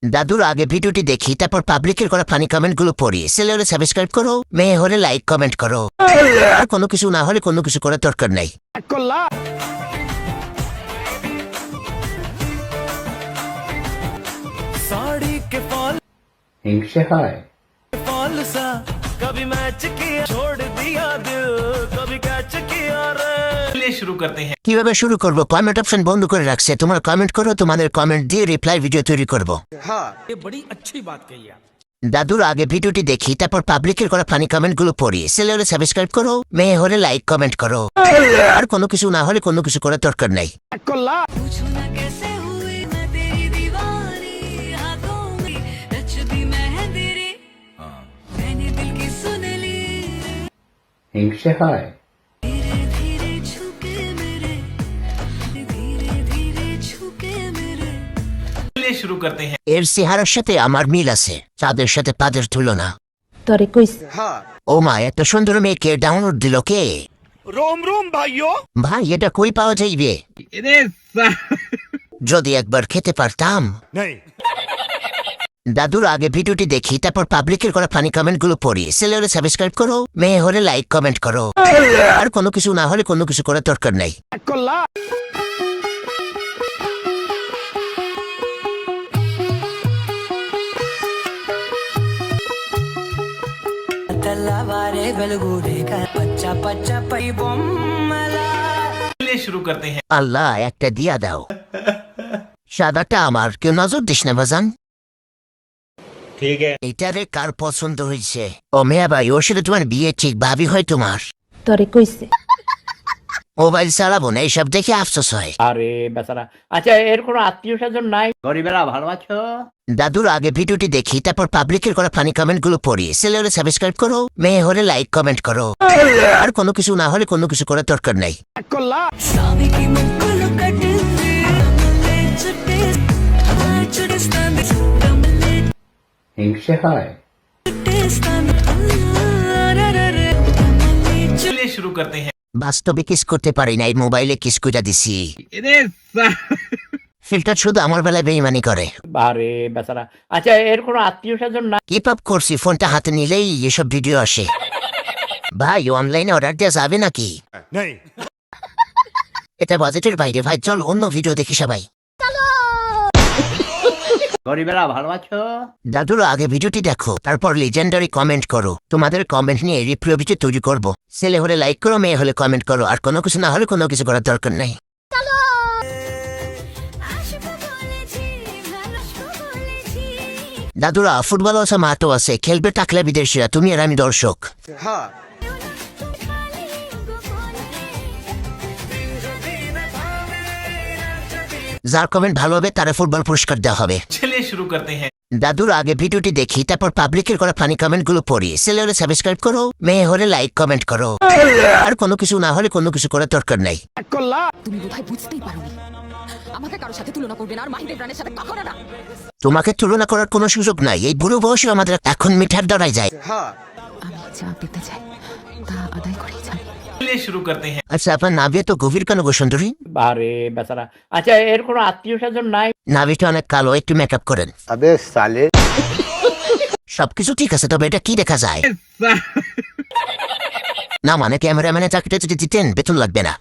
দাদুর আগে ভিডিওটি দেখি, তারপর পাবলিকের করা ফানি কমেন্ট গুলো পড়ি। ছেলে হলে সাবস্ক্রাইব করো, মেয়ে হলে লাইক কমেন্ট করো, আর কোনো কিছু না হলে কোনো কিছু করার দরকার নাই। হিংসে হয়। शुरू करते हैं। কিভাবে শুরু করবো? কমেন্ট অপশন বন্ধ করে রাখছে। তোমার কমেন্ট করো, তোমাদের কমেন্ট দিয়ে রিপ্লাই ভিডিও তৈরি করবো। ये बड़ी अच्छी बात कही आप। দাদুর আগে ভিডিওটি দেখি, তারপর পাবলিকের করা ফানি কমেন্ট গুলো পড়ি। ছেলে হলে সাবস্ক্রাইব করো, মেয়ে হলে লাইক কমেন্ট করো, আর কোনো কিছু না হলে কোনো কিছু করার দরকার নাই। হিংসে হয়। शुरू करते हैं। এর চেহারার সাথে আমার মিল আছে, চাঁদের সাথে পাদের তুলনা। তরে কইস ও মা, এত সুন্দর মেয়েকে ডাউনলোড দিল কে? रोम रोम भाइयों। ভাই, এটা কই পাওয়া যাইবে? যদি একবার খেতে পারতাম। দাদুর আগে ভিডিওটি দেখি, তারপর পাবলিকের করা ফানি কমেন্ট গুলো পড়ি। ছেলে হলে সাবস্ক্রাইব করো, মেয়ে হলে লাইক কমেন্ট করো, আর কোনো কিছু না হলে কোনো কিছু করার দরকার নাই। शुरू करते हैं। আল্লাহ, একটা দিয়া দাও। সাদাটা আমার, কেউ নজর দিস না বাজান। ठीक है। এটারে কার পছন্দ হয়েছে? ও মেয়া ভাই, ওর সাথে তোমার বিয়ে ঠিক ভাবি হয় তোমার। তরে কইছে মোবাইল চালাবো না, এইসব দেখে আফসোস হয়। আরে বেচারা। আচ্ছা, এর কোনো আত্মীয় স্বজন নাই? গরিবেরা ভালো আছো? দাদুর আগে ভিডিওটি দেখি, তারপর পাবলিকের করা ফানি কমেন্ট গুলো পড়ি। ছেলে হলে সাবস্ক্রাইব করো, মেয়ে হলে লাইক কমেন্ট করো, আর কোনো কিছু না হলে কোনো কিছু করার দরকার নাই। হিংসে হয়। चलिए शुरू करते हैं। বাস্তবে কিস করতে পারি নাই, মোবাইলে কিস কইরা দিছি। ফিল্টার শুধু আমার বেলায় বেইমানি করে। আরে বেচারা। আচ্ছা, এর কোনো আত্মীয় স্বজন নাই? কিপ আপ করছি, ফোনটা হাতে নিলেই এসব ভিডিও আসে। ভাই, অনলাইনে অর্ডার দেওয়া যাবে নাকি? এটা বাজেটের বাইরে ভাই, চল অন্য ভিডিও দেখি সবাই। গরিবেরা ভালো আছো? দাদুর আগে ভিডিওটি দেখো, তারপর লিজেন্ডারি কমেন্ট করো। তোমাদের কমেন্ট নিয়ে রিপ্রিয় ভিডিও তৈরি করবো। ছেলে হলে লাইক করো, মেয়ে হলে কমেন্ট করো, আর কোনো কিছু না হলে কোনো কিছু করার দরকার নাই। দাদুরা, ফুটবল আছে, মাঠও আছে, খেলবে টাকলে বিদেশিরা, তুমি আর আমি দর্শক। যার কমেন্ট ভালো হবে তারা ফুটবল পুরস্কার দেওয়া হবে। चलिए शुरू करते हैं। দাদুর আগে ভিডিওটি দেখি, তারপর পাবলিকের করা ফানি কমেন্ট গুলো পড়ি। ছেলে হলে সাবস্ক্রাইব করো, মেয়ে হলে লাইক কমেন্ট করো, আর কোনো কিছু না হলে কোনো কিছু করার দরকার নাই। তুমি বোধহয় বুঝতেই পারোনি, আমাকে কারোর সাথে তুলনা করবে না, আর মাহিদের প্রাণের সাথে কখনো না। তোমাকে তুলনা করার কোনো সুযোগ নাই। এই বুড়ো বয়সে আমাদের এখন মিঠার দরাই যায়। আমি যা পেতে চাই তা আদায় করেই যাই। चलिए शुरू करते हैं। আচ্ছা, আপনার নাভি তো গভীর কেন গো সুন্দরী? আরে বেচারা। আচ্ছা, এর কোনো আত্মীয় স্বজন নাই? নাভিটা অনেক কালো, একটু মেকআপ করেন। আবে সালে। সবকিছু ঠিক আছে, তবে এটা কি দেখা যায় না? মানে ক্যামেরাম্যানের চাকরিটা যদি দিতেন বেতন লাগবে না।